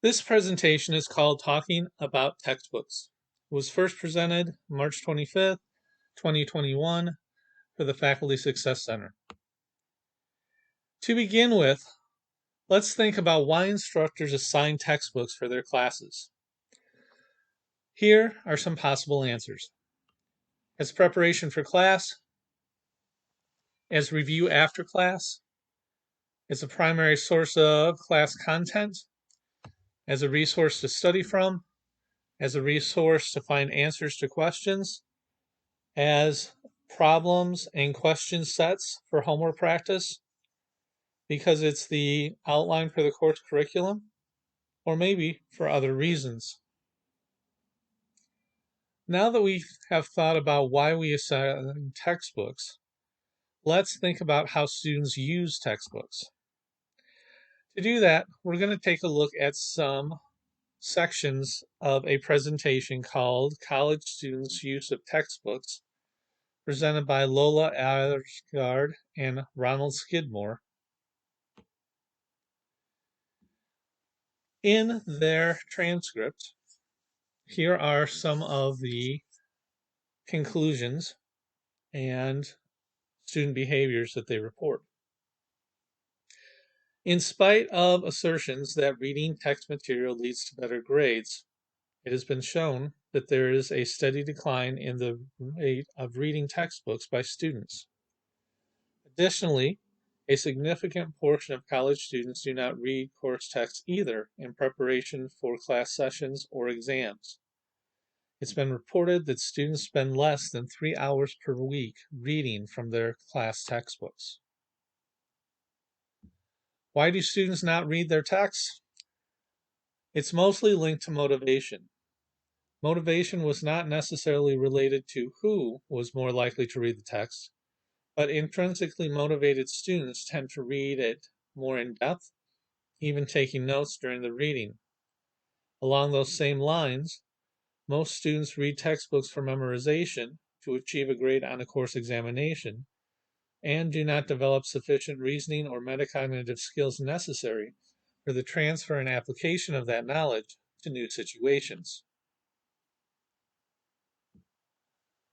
This presentation is called Talking About Textbooks. It was first presented March 25th, 2021 for the Faculty Success Center. To begin with, let's think about why instructors assign textbooks for their classes. Here are some possible answers. As preparation for class, as review after class, as a primary source of class content, as a resource to study from, as a resource to find answers to questions, as problems and question sets for homework practice, because it's the outline for the course curriculum, or maybe for other reasons. Now that we have thought about why we assign textbooks, let's think about how students use textbooks. To do that, we're going to take a look at some sections of a presentation called College Students' Use of Textbooks, presented by Lola Arsgaard and Ronald Skidmore. In their transcript, here are some of the conclusions and student behaviors that they report. In spite of assertions that reading text material leads to better grades, it has been shown that there is a steady decline in the rate of reading textbooks by students. Additionally, a significant portion of college students do not read course texts either in preparation for class sessions or exams. It's been reported that students spend less than 3 hours per week reading from their class textbooks. Why do students not read their texts? It's mostly linked to motivation. Motivation was not necessarily related to who was more likely to read the text, but intrinsically motivated students tend to read it more in depth, even taking notes during the reading. Along those same lines, most students read textbooks for memorization to achieve a grade on a course examination and do not develop sufficient reasoning or metacognitive skills necessary for the transfer and application of that knowledge to new situations.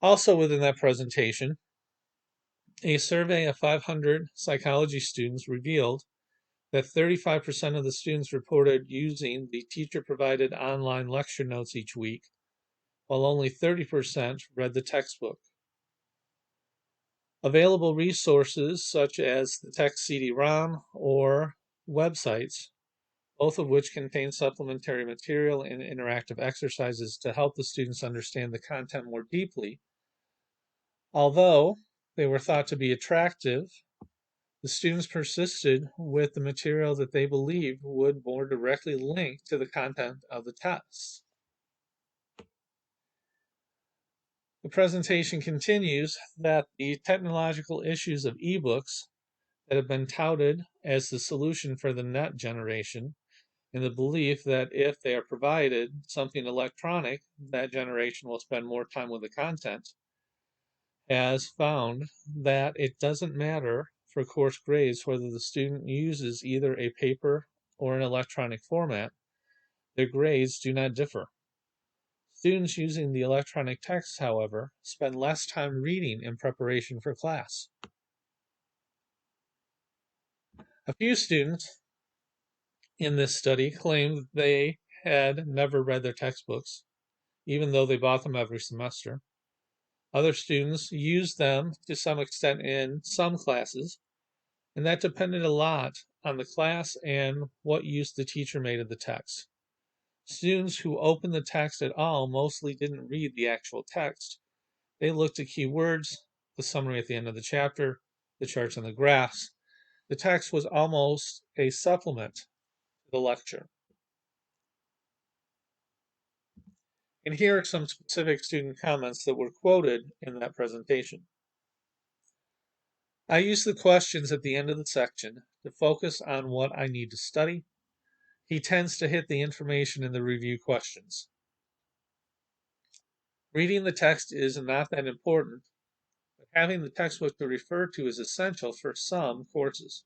Also within that presentation, a survey of 500 psychology students revealed that 35% of the students reported using the teacher-provided online lecture notes each week, while only 30% read the textbook. Available resources such as the text CD-ROM or websites, both of which contain supplementary material and interactive exercises to help the students understand the content more deeply. Although they were thought to be attractive, the students persisted with the material that they believed would more directly link to the content of the test. The presentation continues that the technological issues of ebooks that have been touted as the solution for the net generation, in the belief that if they are provided something electronic, that generation will spend more time with the content, has found that it doesn't matter for course grades whether the student uses either a paper or an electronic format. Their grades do not differ. Students using the electronic text, however, spend less time reading in preparation for class. A few students in this study claimed that they had never read their textbooks, even though they bought them every semester. Other students used them to some extent in some classes, and that depended a lot on the class and what use the teacher made of the text. Students who opened the text at all mostly didn't read the actual text. They looked at keywords, the summary at the end of the chapter, the charts and the graphs. The text was almost a supplement to the lecture. And here are some specific student comments that were quoted in that presentation. I use the questions at the end of the section to focus on what I need to study. He tends to hit the information in the review questions. Reading the text is not that important, but having the textbook to refer to is essential for some courses.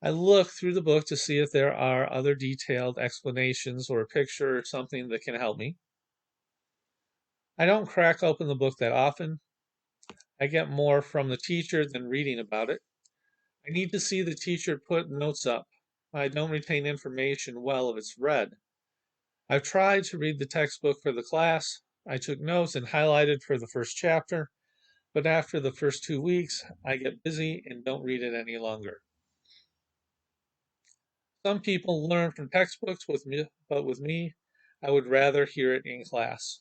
I look through the book to see if there are other detailed explanations or a picture or something that can help me. I don't crack open the book that often. I get more from the teacher than reading about it. I need to see the teacher put notes up. I don't retain information well if it's read. I've tried to read the textbook for the class. I took notes and highlighted for the first chapter, but after the first 2 weeks, I get busy and don't read it any longer. Some people learn from textbooks but with me, I would rather hear it in class.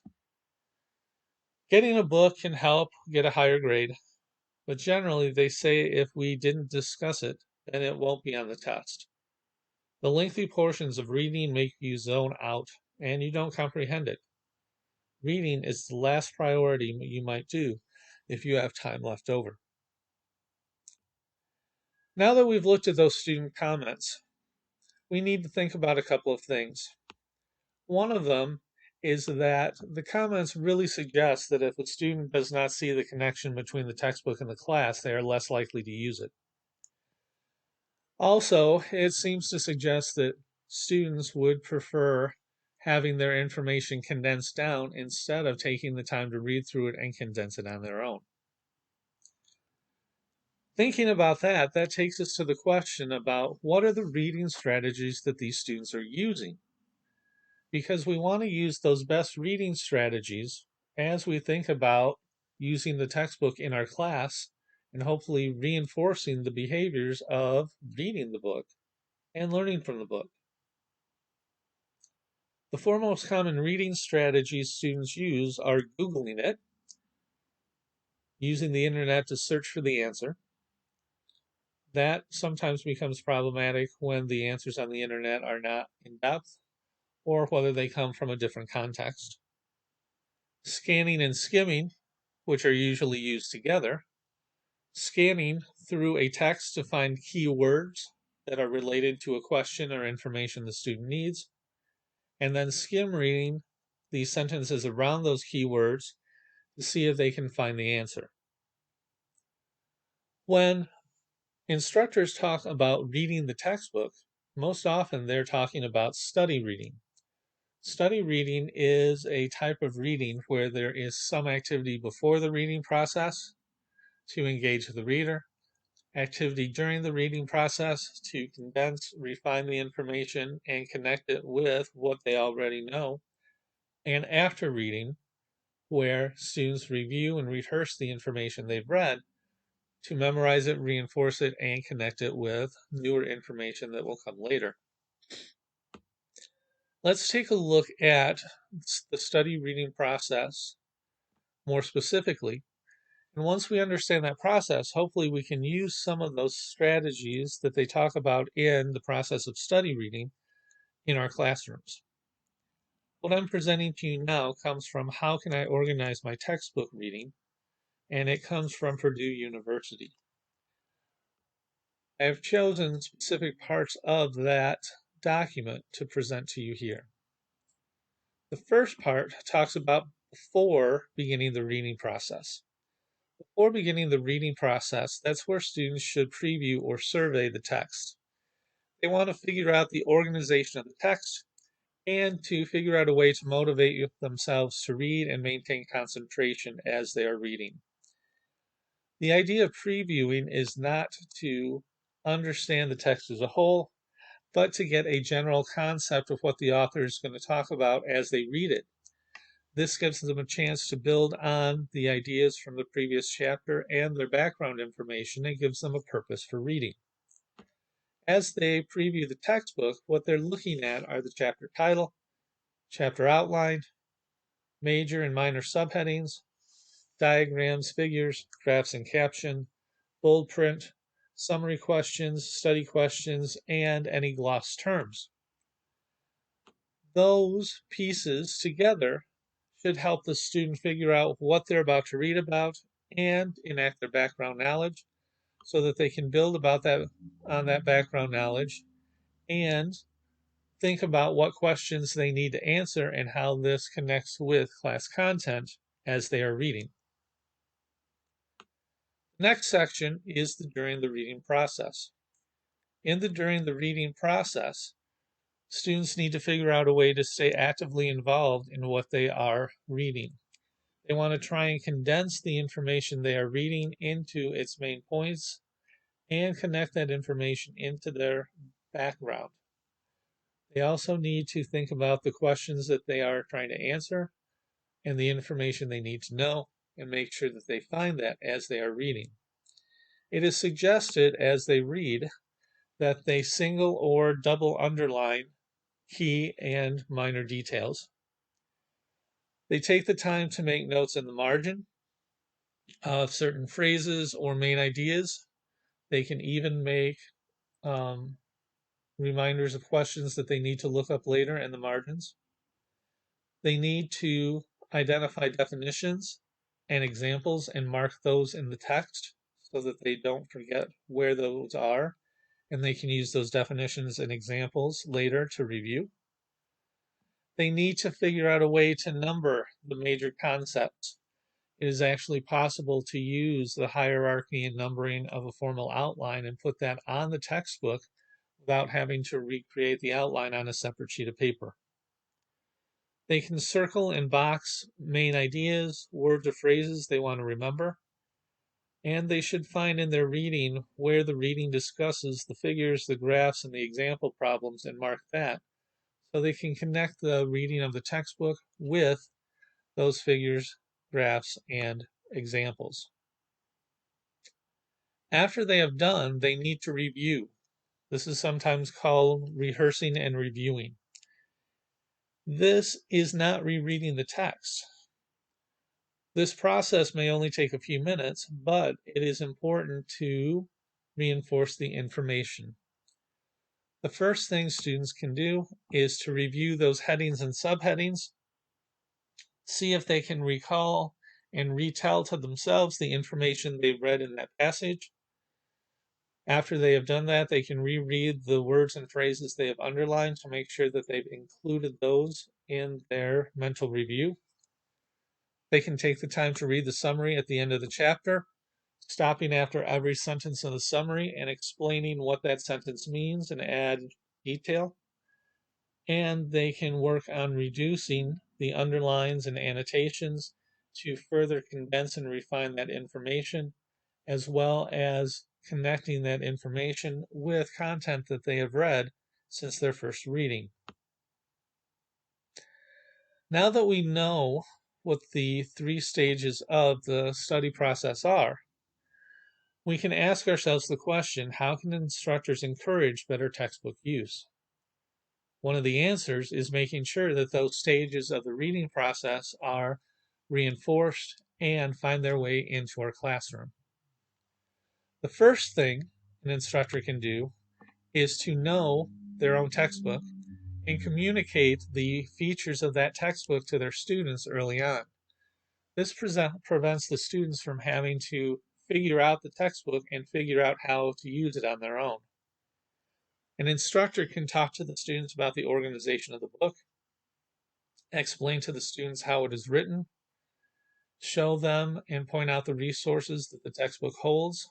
Getting a book can help get a higher grade, but generally they say if we didn't discuss it, then it won't be on the test. The lengthy portions of reading make you zone out and you don't comprehend it. Reading is the last priority you might do if you have time left over. Now that we've looked at those student comments, we need to think about a couple of things. One of them is that the comments really suggest that if a student does not see the connection between the textbook and the class, they are less likely to use it. Also, it seems to suggest that students would prefer having their information condensed down instead of taking the time to read through it and condense it on their own. Thinking about that takes us to the question about what are the reading strategies that these students are using? Because we want to use those best reading strategies as we think about using the textbook in our class and hopefully reinforcing the behaviors of reading the book and learning from the book. The four most common reading strategies students use are Googling it, using the internet to search for the answer. That sometimes becomes problematic when the answers on the internet are not in depth or whether they come from a different context. Scanning and skimming, which are usually used together. Scanning through a text to find keywords that are related to a question or information the student needs, and then skim reading the sentences around those keywords to see if they can find the answer. When instructors talk about reading the textbook, most often they're talking about study reading. Study reading is a type of reading where there is some activity before the reading process to engage the reader, activity during the reading process to condense, refine the information, and connect it with what they already know, and after reading, where students review and rehearse the information they've read to memorize it, reinforce it, and connect it with newer information that will come later. Let's take a look at the study reading process more specifically. And once we understand that process, hopefully we can use some of those strategies that they talk about in the process of study reading in our classrooms. What I'm presenting to you now comes from How Can I Organize My Textbook Reading? And it comes from Purdue University. I have chosen specific parts of that document to present to you here. The first part talks about before beginning the reading process. Before beginning the reading process, that's where students should preview or survey the text. They want to figure out the organization of the text and to figure out a way to motivate themselves to read and maintain concentration as they are reading. The idea of previewing is not to understand the text as a whole, but to get a general concept of what the author is going to talk about as they read it. This gives them a chance to build on the ideas from the previous chapter and their background information and gives them a purpose for reading. As they preview the textbook, what they're looking at are the chapter title, chapter outline, major and minor subheadings, diagrams, figures, graphs and caption, bold print, summary questions, study questions, and any gloss terms. Those pieces together should help the student figure out what they're about to read about and enact their background knowledge so that they can build about that on that background knowledge and think about what questions they need to answer and how this connects with class content as they are reading. The next section is during the reading process. During the reading process, students need to figure out a way to stay actively involved in what they are reading. They want to try and condense the information they are reading into its main points and connect that information into their background. They also need to think about the questions that they are trying to answer and the information they need to know and make sure that they find that as they are reading. It is suggested as they read that they single or double underline key and minor details. They take the time to make notes in the margin of certain phrases or main ideas. They can even make reminders of questions that they need to look up later in the margins. They need to identify definitions and examples and mark those in the text so that they don't forget where those are, and they can use those definitions and examples later to review. They need to figure out a way to number the major concepts. It is actually possible to use the hierarchy and numbering of a formal outline and put that on the textbook without having to recreate the outline on a separate sheet of paper. They can circle and box main ideas, words or phrases they want to remember, and they should find in their reading where the reading discusses the figures, the graphs, and the example problems and mark that, so they can connect the reading of the textbook with those figures, graphs, and examples. After they have done, they need to review. This is sometimes called rehearsing and reviewing. This is not rereading the text. This process may only take a few minutes, but it is important to reinforce the information. The first thing students can do is to review those headings and subheadings, see if they can recall and retell to themselves the information they've read in that passage. After they have done that, they can reread the words and phrases they have underlined to make sure that they've included those in their mental review. They can take the time to read the summary at the end of the chapter, stopping after every sentence in the summary and explaining what that sentence means and add detail. And they can work on reducing the underlines and annotations to further condense and refine that information, as well as connecting that information with content that they have read since their first reading. Now that we know what the 3 stages of the study process are, we can ask ourselves the question, how can instructors encourage better textbook use? One of the answers is making sure that those stages of the reading process are reinforced and find their way into our classroom. The first thing an instructor can do is to know their own textbook and communicate the features of that textbook to their students early on. This prevents the students from having to figure out the textbook and figure out how to use it on their own. An instructor can talk to the students about the organization of the book, explain to the students how it is written, show them and point out the resources that the textbook holds,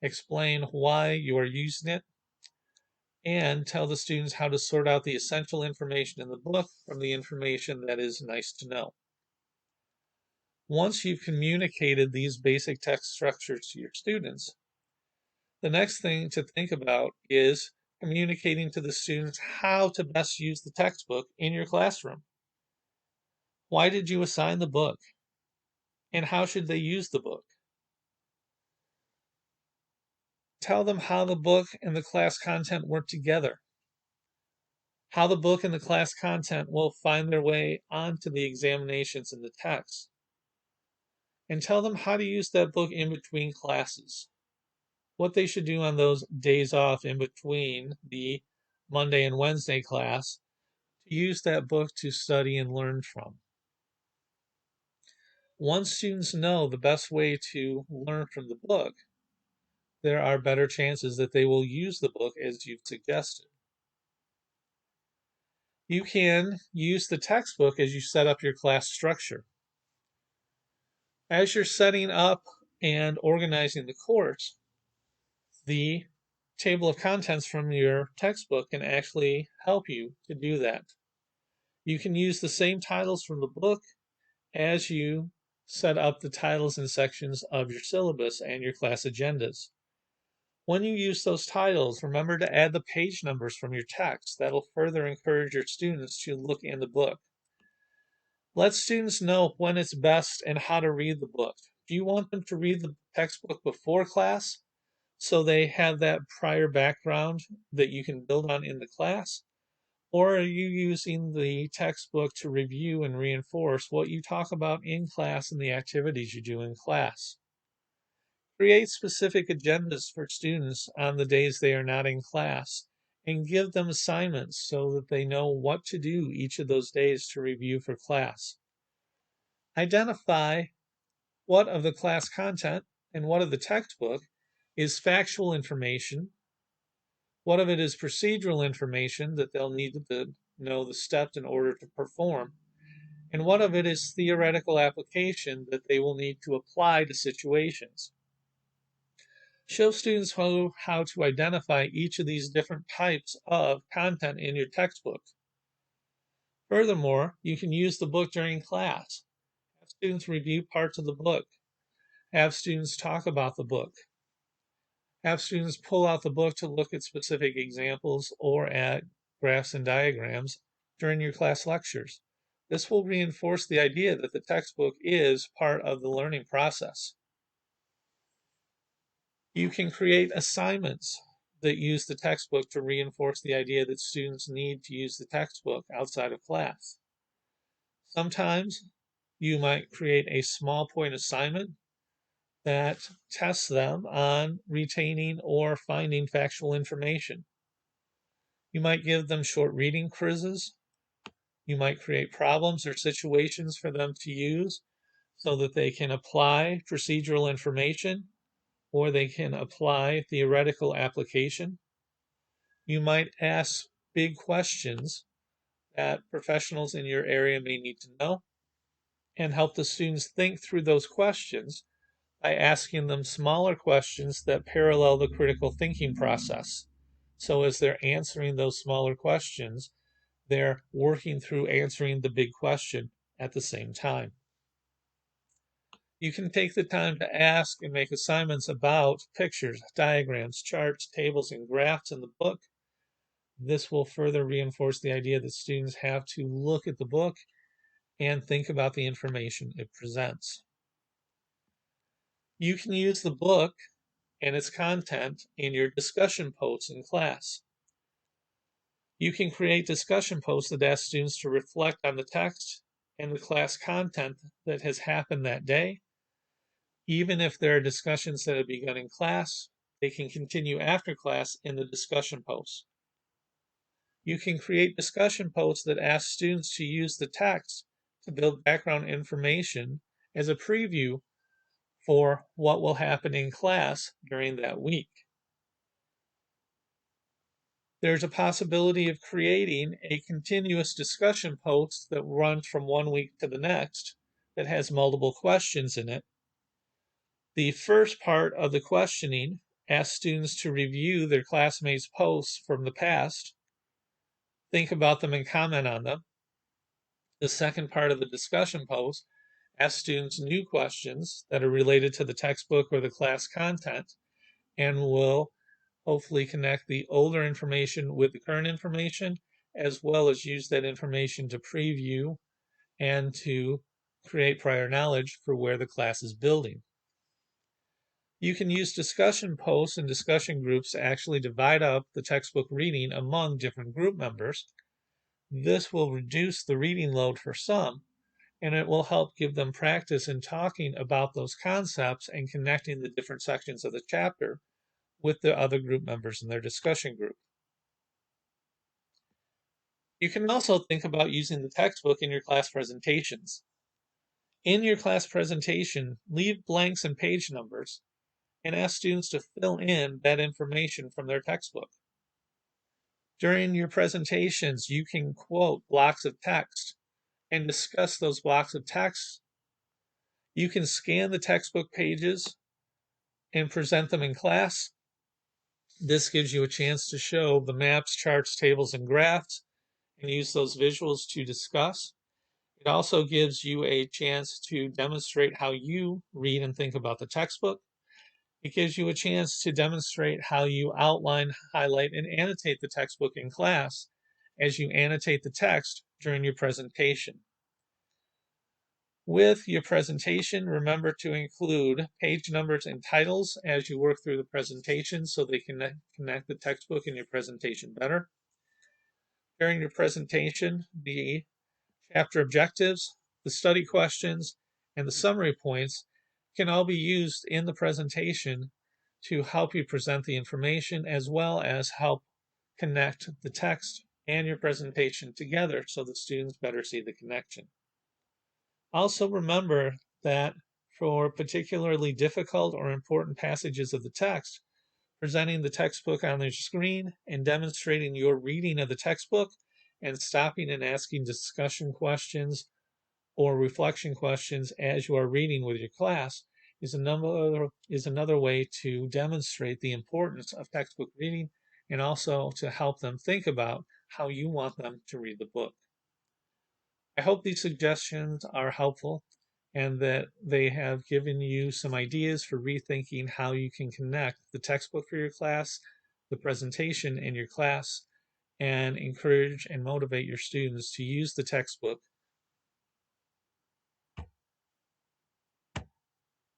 explain why you are using it, and tell the students how to sort out the essential information in the book from the information that is nice to know. Once you've communicated these basic text structures to your students, the next thing to think about is communicating to the students how to best use the textbook in your classroom. Why did you assign the book? And how should they use the book? Tell them how the book and the class content work together, how the book and the class content will find their way onto the examinations in the text, and tell them how to use that book in between classes, what they should do on those days off in between the Monday and Wednesday class to use that book to study and learn from. Once students know the best way to learn from the book, there are better chances that they will use the book as you've suggested. You can use the textbook as you set up your class structure. As you're setting up and organizing the course, the table of contents from your textbook can actually help you to do that. You can use the same titles from the book as you set up the titles and sections of your syllabus and your class agendas. When you use those titles, remember to add the page numbers from your text. That'll further encourage your students to look in the book. Let students know when it's best and how to read the book. Do you want them to read the textbook before class so they have that prior background that you can build on in the class? Or are you using the textbook to review and reinforce what you talk about in class and the activities you do in class? Create specific agendas for students on the days they are not in class and give them assignments so that they know what to do each of those days to review for class. Identify what of the class content and what of the textbook is factual information, what of it is procedural information that they'll need to know the steps in order to perform, and what of it is theoretical application that they will need to apply to situations. Show students how to identify each of these different types of content in your textbook. Furthermore, you can use the book during class. Have students review parts of the book. Have students talk about the book. Have students pull out the book to look at specific examples or at graphs and diagrams during your class lectures. This will reinforce the idea that the textbook is part of the learning process. You can create assignments that use the textbook to reinforce the idea that students need to use the textbook outside of class. Sometimes you might create a small point assignment that tests them on retaining or finding factual information. You might give them short reading quizzes. You might create problems or situations for them to use so that they can apply procedural information or they can apply theoretical application. You might ask big questions that professionals in your area may need to know and help the students think through those questions by asking them smaller questions that parallel the critical thinking process. So as they're answering those smaller questions, they're working through answering the big question at the same time. You can take the time to ask and make assignments about pictures, diagrams, charts, tables, and graphs in the book. This will further reinforce the idea that students have to look at the book and think about the information it presents. You can use the book and its content in your discussion posts in class. You can create discussion posts that ask students to reflect on the text and the class content that has happened that day. Even if there are discussions that have begun in class, they can continue after class in the discussion posts. You can create discussion posts that ask students to use the text to build background information as a preview for what will happen in class during that week. There's a possibility of creating a continuous discussion post that runs from one week to the next that has multiple questions in it. The first part of the questioning asks students to review their classmates' posts from the past, think about them and comment on them. The second part of the discussion post asks students new questions that are related to the textbook or the class content and will hopefully connect the older information with the current information, as well as use that information to preview and to create prior knowledge for where the class is building. You can use discussion posts and discussion groups to actually divide up the textbook reading among different group members. This will reduce the reading load for some, and it will help give them practice in talking about those concepts and connecting the different sections of the chapter with the other group members in their discussion group. You can also think about using the textbook in your class presentations. In your class presentation, leave blanks and page numbers and ask students to fill in that information from their textbook. During your presentations, you can quote blocks of text and discuss those blocks of text. You can scan the textbook pages and present them in class. This gives you a chance to show the maps, charts, tables, and graphs and use those visuals to discuss. It also gives you a chance to demonstrate how you read and think about the textbook. It gives you a chance to demonstrate how you outline, highlight, and annotate the textbook in class as you annotate the text during your presentation. With your presentation, remember to include page numbers and titles as you work through the presentation so they can connect the textbook and your presentation better. During your presentation, the chapter objectives, the study questions, and the summary points can all be used in the presentation to help you present the information as well as help connect the text and your presentation together so the students better see the connection. Also remember that for particularly difficult or important passages of the text, presenting the textbook on their screen and demonstrating your reading of the textbook and stopping and asking discussion questions or reflection questions as you are reading with your class is another way to demonstrate the importance of textbook reading and also to help them think about how you want them to read the book. I hope these suggestions are helpful and that they have given you some ideas for rethinking how you can connect the textbook for your class, the presentation in your class, and encourage and motivate your students to use the textbook